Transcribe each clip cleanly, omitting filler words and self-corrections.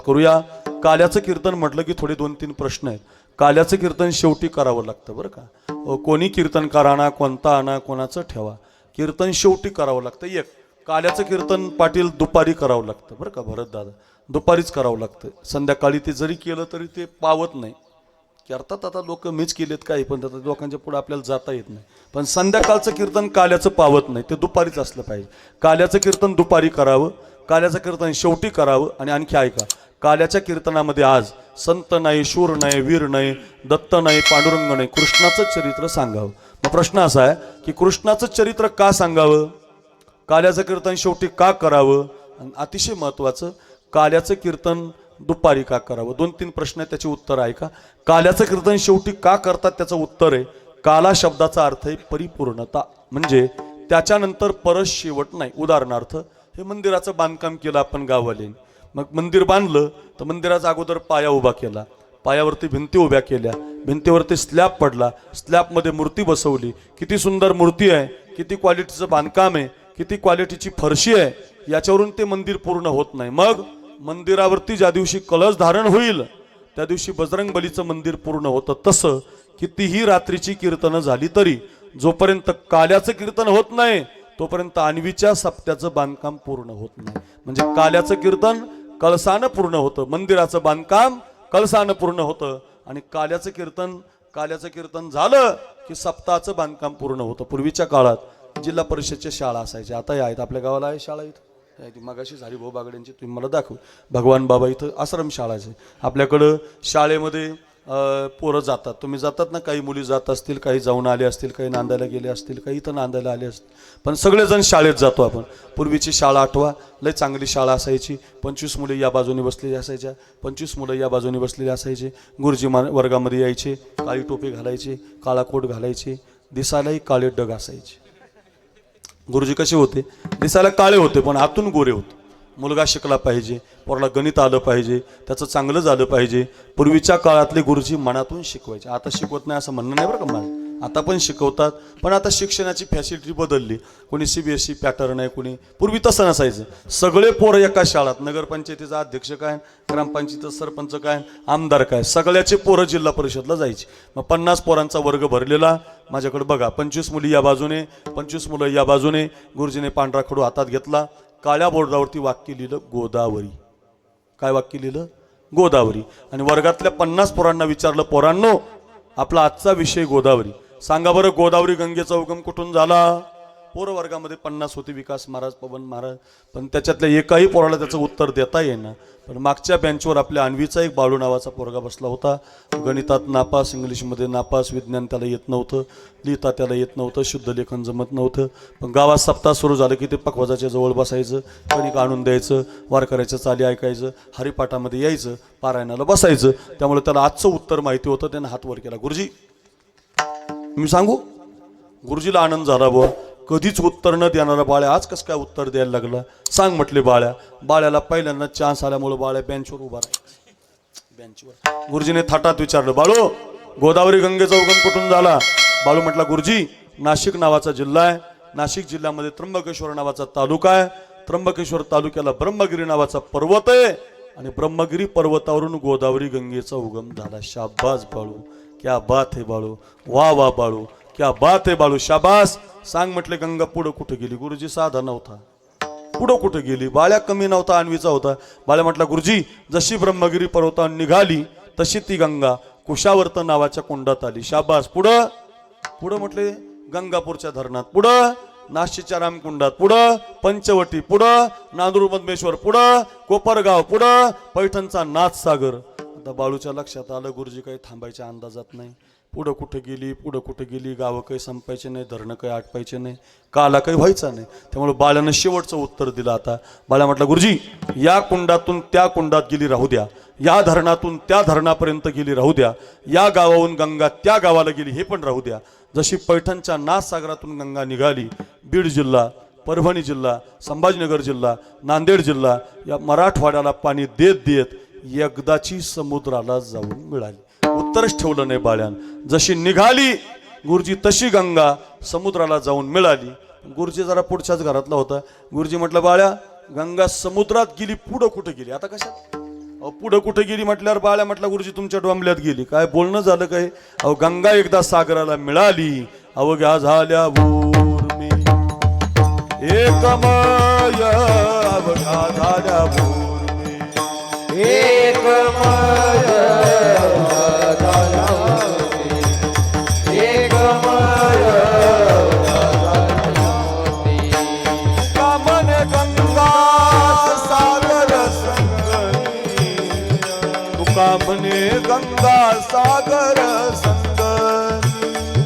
करूया. काल्याचं कीर्तन म्हटलं की थोडे 2-3 प्रश्न आहेत. काल्याचं कीर्तन शेवटी करावं लागतं बरं का. कोणी कीर्तनकार आणा, कोणता आणा, कोणाचं ठेवा, कीर्तन शेवटी करावं लागतं. एक काल्याचं कीर्तन पाटील दुपारी करावं लागतं बरं का भरत दादा, दुपारीच करावं लागतं. संध्याकाळी ते जरी केलं तरी ते पावत नाही. करतात आता लोक, मीच केलेत काही, पण आता लोकांच्या पुढे आपल्याला जाता येत नाही. पण संध्याकाळचं कीर्तन काल्याचं पावत नाही, ते दुपारीच असलं पाहिजे. काल्याचं कीर्तन दुपारी करावं, काल्याचं कीर्तन शेवटी करावं. आणि आणखी ऐका, काल्याच्या कीर्तनामध्ये आज संत नाही, शूर नाही, वीर नाही, दत्त नाही, पांडुरंग नाही, कृष्णाचं चरित्र सांगावं. मग प्रश्न असा आहे की कृष्णाचं चरित्र का सांगावं, काल्याचं कीर्तन शेवटी का करावं, आणि अतिशय महत्त्वाचं काल्याचं कीर्तन दुपारी का करावं. 2-3 प्रश्न आहेत, त्याची उत्तर ऐका. काल्याचं कीर्तन शेवटी का करतात त्याचं उत्तर आहे, काला शब्दाचा अर्थ आहे परिपूर्णता, म्हणजे त्याच्यानंतर परत शेवट नाही. उदाहरणार्थ हे मंदिराचं बांधकाम केलं आपण गाववाले, मग मंदिर बांधलं तर मंदिराचा अगोदर पाया उभा केला, पायावरती भिंती उभ्या केल्या, भिंतीवरती स्लॅब पडला, स्लॅबमध्ये मूर्ती बसवली, किती सुंदर मूर्ती आहे, किती क्वालिटीचं बांधकाम आहे, किती क्वालिटीची फरशी आहे, याच्यावरून ते मंदिर पूर्ण होत नाही. मग मंदिरावरती ज्या दिवशी कलश धारण होईल त्या दिवशी बजरंग बलीचं मंदिर पूर्ण होतं. तसं कितीही रात्रीची कीर्तनं झाली तरी जोपर्यंत काल्याचं कीर्तन होत नाही तोपर्यंत आणवीच्या सप्त्याचं बांधकाम पूर्ण होत नाही. म्हणजे काल्याचं कीर्तन कळसानं पूर्ण होतं, मंदिराचं बांधकाम कळसानं पूर्ण होतं, आणि काल्याचं कीर्तन झालं की सप्ताहाचं बांधकाम पूर्ण होतं. पूर्वीच्या काळात जिल्हा परिषदच्या शाळा असायच्या, आताही आहेत, आपल्या गावाला आहे शाळा इथं, मगाशी झाली भाऊ बागड्यांची, तुम्ही मला दाखव. भगवान बाबा इथं आश्रम शाळाचे आपल्याकडं. शाळेमध्ये पोरं जातात, तुम्ही जातात ना, काही मुली जात असतील, काही जाऊन आले असतील, काही नांदायला गेले असतील, काही इथं नांदायला आले असतील, पण सगळेजण शाळेत जातो आपण. पूर्वीची शाळा आठवा, लय चांगली शाळा असायची. 25 मुले या बाजूने बसलेली असायच्या, 25 मुलं या बाजूने बसलेली असायचे. गुरुजी वर्गामध्ये यायचे, काळी टोपी घालायचे, काळा कोट घालायचे, दिसायलाही काळे डग असायचे. गुरुजी कसे होते, दिसायला काळे होते पण आतून गोरे होते. मुलगा शिकला पाहिजे, पोराला गणित आलं पाहिजे, त्याचं चांगलं झालं पाहिजे. पूर्वीच्या काळातले गुरुजी मनातून शिकवायचे. आता शिकवत नाही असं म्हणणं नाही बरं का माझं, आता पण शिकवतात, पण आता शिक्षणाची फॅसिलिटी बदलली. कोणी CBSE पॅटर्न आहे, कोणी. पूर्वी तसं नसायचं, सगळे पोरं एका शाळेत, नगरपंचायतीचा अध्यक्ष काय, ग्रामपंचायतीचा सरपंच काय, आमदार काय, सगळ्याचे पोरं जिल्हा परिषदला जायचे. मग 50 पोरांचा वर्ग भरलेला. माझ्याकडे बघा, 25 मुली या बाजूने, 25 मुलं या बाजूने. गुरुजीने पांढरा खडू हातात घेतला, काळ्या बोर्डावरती वाक्य लिहिलं गोदावरी. काय वाक्य लिहिलं, गोदावरी. आणि वर्गातल्या 50 पोरांना विचारलं, पोरांनो आपला आजचा विषय गोदावरी, सांगा बरं गोदावरी गंगेचा उगम कुठून झाला. पोरं वर्गामध्ये 50 होते, विकास महाराज, पवन महाराज, पण त्याच्यातल्या एकाही पोराला त्याचं उत्तर देता येईना. पण मागच्या बेंचवर आपल्या आणवीचा एक बाळू नावाचा पोरगा बसला होता. गणितात नापास, इंग्लिशमध्ये नापास, विज्ञान त्याला येत नव्हतं, लिहिता त्याला येत नव्हतं, शुद्ध लेखन जमत नव्हतं. पण गावात सप्ताह सुरू झालं की ते पखवाजाच्या जवळ बसायचं, कणिक आणून द्यायचं, वारकऱ्याच्या चाली ऐकायचं, हरिपाठामध्ये यायचं, पारायणाला बसायचं. त्यामुळे त्याला आजचं उत्तर माहिती होतं. त्यानं हात वर केला, गुरुजी मी सांगू. गुरुजीला आनंद झाला, बुवा कधीच उत्तर न देणारा बाळ्या आज कसं काय उत्तर द्यायला लागला. सांग म्हटले बाळ्या. बाळ्याला पहिल्यांदा चान्स आल्यामुळे बाळ्या बेंचवर उभा राहायचा, बेंचवर. गुरुजीने थाटात विचारलं, बाळू गोदावरी गंगेचा उगम कुठून झाला. बाळू म्हटला, गुरुजी नाशिक नावाचा जिल्हा आहे, नाशिक जिल्ह्यामध्ये त्र्यंबकेश्वर नावाचा तालुका आहे, त्र्यंबकेश्वर तालुक्याला ब्रह्मगिरी नावाचा पर्वत आहे, आणि ब्रह्मगिरी पर्वतावरून गोदावरी गंगेचा उगम झाला. शाबास बाळू, क्या बात है बाळू, वा वा बाळू, क्या बात आहे बाळू, शाबास. सांग म्हटले गंगा पुढं कुठे गेली. गुरुजी साधा नव्हता, पुढं कुठे गेली. बाळ्या कमी नव्हता, आणवीचा होता. बाळ्या म्हटला, गुरुजी जशी ब्रह्मगिरी पर्वतावर निघाली तशी ती गंगा कुशावर्त नावाच्या कुंडात आली. शाबास. पुढं पुढं म्हटले गंगापूरच्या धरणात, पुढं नाशिकच्या रामकुंडात, पुढं पंचवटी, पुढं नांदूर मधमेश्वर, पुढं कोपरगाव, पुढं पैठणचा नाथसागर. आता बाळूच्या लक्षात आलं गुरुजी काही थांबायच्या अंदाजात नाही. पुढं कुठं गेली, पुढं कुठं गेली, गावं काही संपायचे नाही, धरणं काही आटपायचे नाही, काला काही व्हायचा नाही. त्यामुळे बाळ्यानं शेवटचं उत्तर दिलं. आता बाळ्या म्हटलं, गुरुजी या कुंडातून त्या कुंडात गेली राहू द्या, या धरणातून त्या धरणापर्यंत गेली राहू द्या, या गावाहून गंगा त्या गावाला गेली हे पण राहू द्या. जशी पैठणच्या नाथसागरातून गंगा निघाली, बीड जिल्हा, परभणी जिल्हा, संभाजीनगर जिल्हा, नांदेड जिल्हा या मराठवाड्याला पाणी देत देत एकदाची समुद्राला जाऊन मिळाली. उत्तरच ठेवलं नाही बाळ्यान. जशी निघाली गुरुजी तशी गंगा समुद्राला जाऊन मिळाली. गुरुजी जरा पुढच्याच घरातला होता. गुरुजी म्हटलं, बाळ्या गंगा समुद्रात गेली, पुढं कुठं गेली. आता कशा पुढं कुठे गेली म्हटल्यावर बाळ्या म्हटला गुरुजी तुमच्या डोंबल्यात गेली. काय बोलणं झालं काय? अहो गंगा एकदा सागराला मिळाली अवघ्या झाल्या ऊर्मी एकमय अवघ्या झाल्या ऊर्मी एकमय झाल्या ऊर्मी एकमय कामने गंगा सागर संगमी तुका म्हणे गंगा सागर संगमी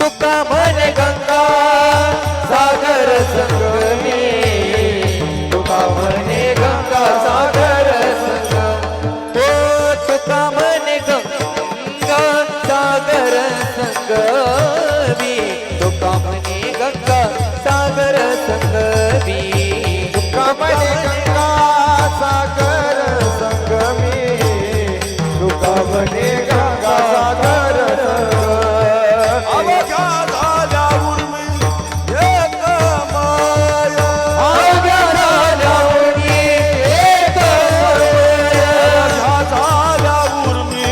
तुका म्हणे गंगा सागर संगमी तुका म्हणे गंगा सागर संगमी हो तुका म्हणे गंगा सागर संगमी तुका म्हणे गंगा सागर संगमी तुका म्हणे गंगा सागर संगमी तुका म्हणे गंगा सागर अवघ्या झाल्या ऊर्मी एकमय अवघ्या झाल्या ऊर्मी एकमय अवघ्या झाल्या ऊर्मी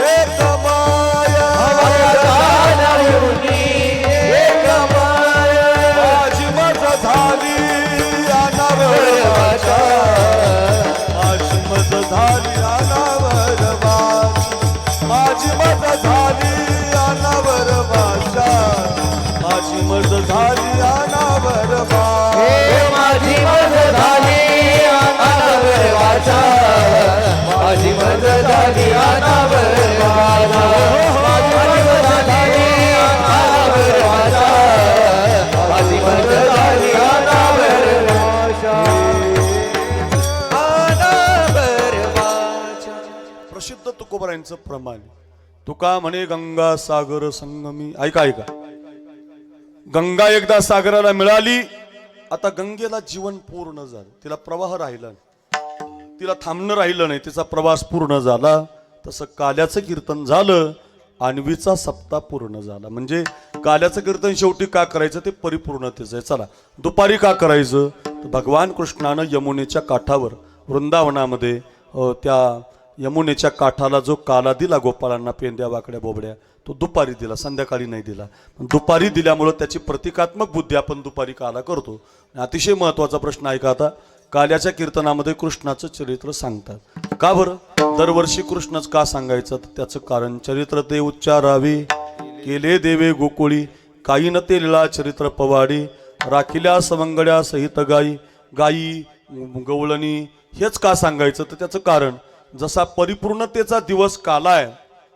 एकमय अवघ्या झाल्या ऊर्मी एकमय माझी मज झाली अनावर वाचा माझी मज झाली अनावर वाचा माझी मज झाली अनावर वाचा माझी मज झाली अनावर वाचा हे माझी मज झाली अनावर वाचा माझी मज झाली अनावर वाचा माझी मज झाली अनावर वाचा माझी मज झाली अनावर वाचा अनावर वाचा. प्रसिद्ध तुकोबरायांचं प्रमाण तुका म्हणे गंगा सागर संगमी. ऐका ऐका गंगा एकदा सागराला मिळाली आता गंगेला जीवन पूर्ण झालं तिला प्रवाह राहिला नाही. तिला थांबणं राहिलं नाही तिचा प्रवास पूर्ण झाला. तसं काल्याचं कीर्तन झालं अन्वीचा सप्ताह पूर्ण झाला. म्हणजे काल्याचं कीर्तन शेवटी का करायचं ते परिपूर्णतेचं आहे. चला दुपारी का करायचं तर भगवान कृष्णानं यमुनेच्या काठावर वृंदावनामध्ये त्या यमुनेच्या काठाला जो काला दिला गोपाळांना पेंद्या वाकड्या बोबड्या तो दुपारी दिला संध्याकाळी नाही दिला. दुपारी दिल्यामुळं त्याची प्रतिकात्मक बुद्धी आपण दुपारी काला करतो. अतिशय महत्वाचा प्रश्न आहे का आता काल्याच्या कीर्तनामध्ये कृष्णाचं चरित्र सांगतात का बरं दरवर्षी कृष्णच का सांगायचं तर त्याचं कारण चरित्र ते उच्चारावे केले देवे गोकुळी काही न ते लिळा चरित्र पवाडी राखिल्या सवंगड्या सहित गाई गाई गवळणी हेच का सांगायचं तर त्याचं कारण जसा परिपूर्णतेचा दिवस काला आहे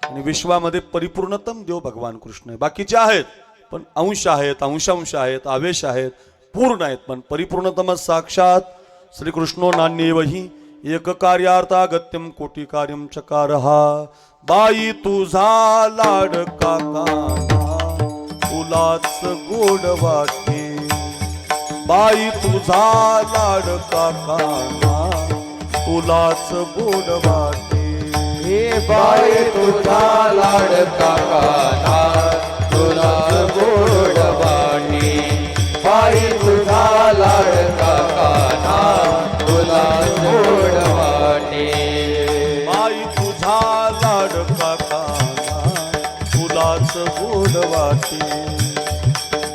आणि विश्वामध्ये परिपूर्णतम देव भगवान कृष्ण आहे. बाकीचे आहेत पण अंश आहेत अंशांश आहेत आवेश आहेत पूर्ण आहेत पण परिपूर्णतम साक्षात श्रीकृष्णो नान्येवही एक कार्यार्थागत्यम कोटी कार्यम चकारहा. बाई तुझा लाडका कान्हा तुलाच गोड वाटे बाई तुझा लाडका कान्हा तुलाच गोड वाटे. हे बाई तुझा लाडका कान्हा तुलाच गोड वाटे बाई तुझा लाडका कान्हा तुलाच गोड वाटे बाई तुझा लाडका कान्हा तुलाच गोड वाटे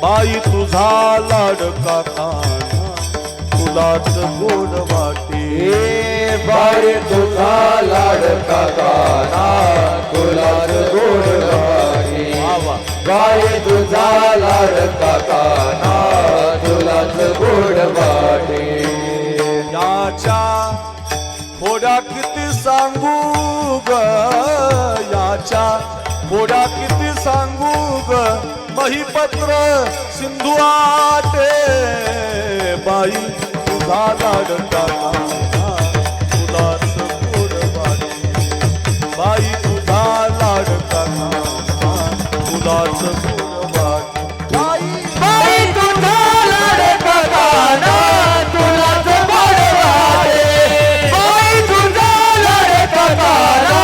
बाई तुझा लाडका कान्हा तुलाच गोड वाटे. हे बाई तुझा लाडका कान्हा तुलाच गोड वाटे बाई तुझा लाडका कान्हा तुलाच गोड वाटे. याच्या खोड्या किती सांगू ग याच्या खोड्या किती सांगू ग महिपत्र सिंधू आटे बाई तुझा लाडका कान्हा तुलाच गोड वाटे बाई तुझा लाडका कान्हा तुलाच गोड वाटे. बाई तुझा लाडका कान्हा तुलाच गोड वाटे बाई तुझा लाडका कान्हा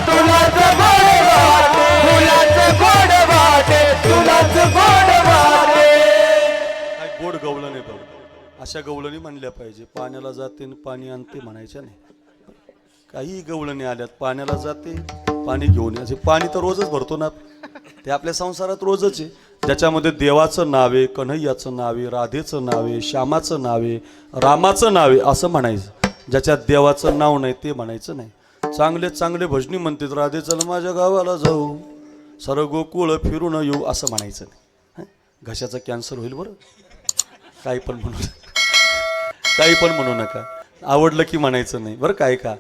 तुलाच गोड वाटे तुलाच गोड वाटे तुलाच गोड वाटे. काय गोड गवळण येतो अशा गवळणी म्हणल्या पाहिजे पाण्याला जाते आणि पाणी आणते म्हणायच्या नाही. काही गवळणी आल्यात, पाण्याला जाते, पाणी घेऊन यायचे. पाणी तर रोजच भरतो ना, ते आपल्या संसारात रोजच आहे. ज्याच्यामध्ये देवाचं नाव आहे, कन्हैयाचं नाव आहे, राधेचं नाव आहे, श्यामाचं नाव आहे, रामाचं नाव आहे असं म्हणायचं. ज्याच्यात देवाचं नाव नाही ते म्हणायचं नाही. चांगले चांगले भजनी म्हणतात, राधे चल माझ्या गावाला जाऊ, सर गोकुळ फिरून येऊ असं म्हणायचं नाही. घशाचा कॅन्सर होईल बरं. काही पण म्हणू नका, काही पण म्हणू नका. आवडलं की म्हणायचं नाही बरं. काय का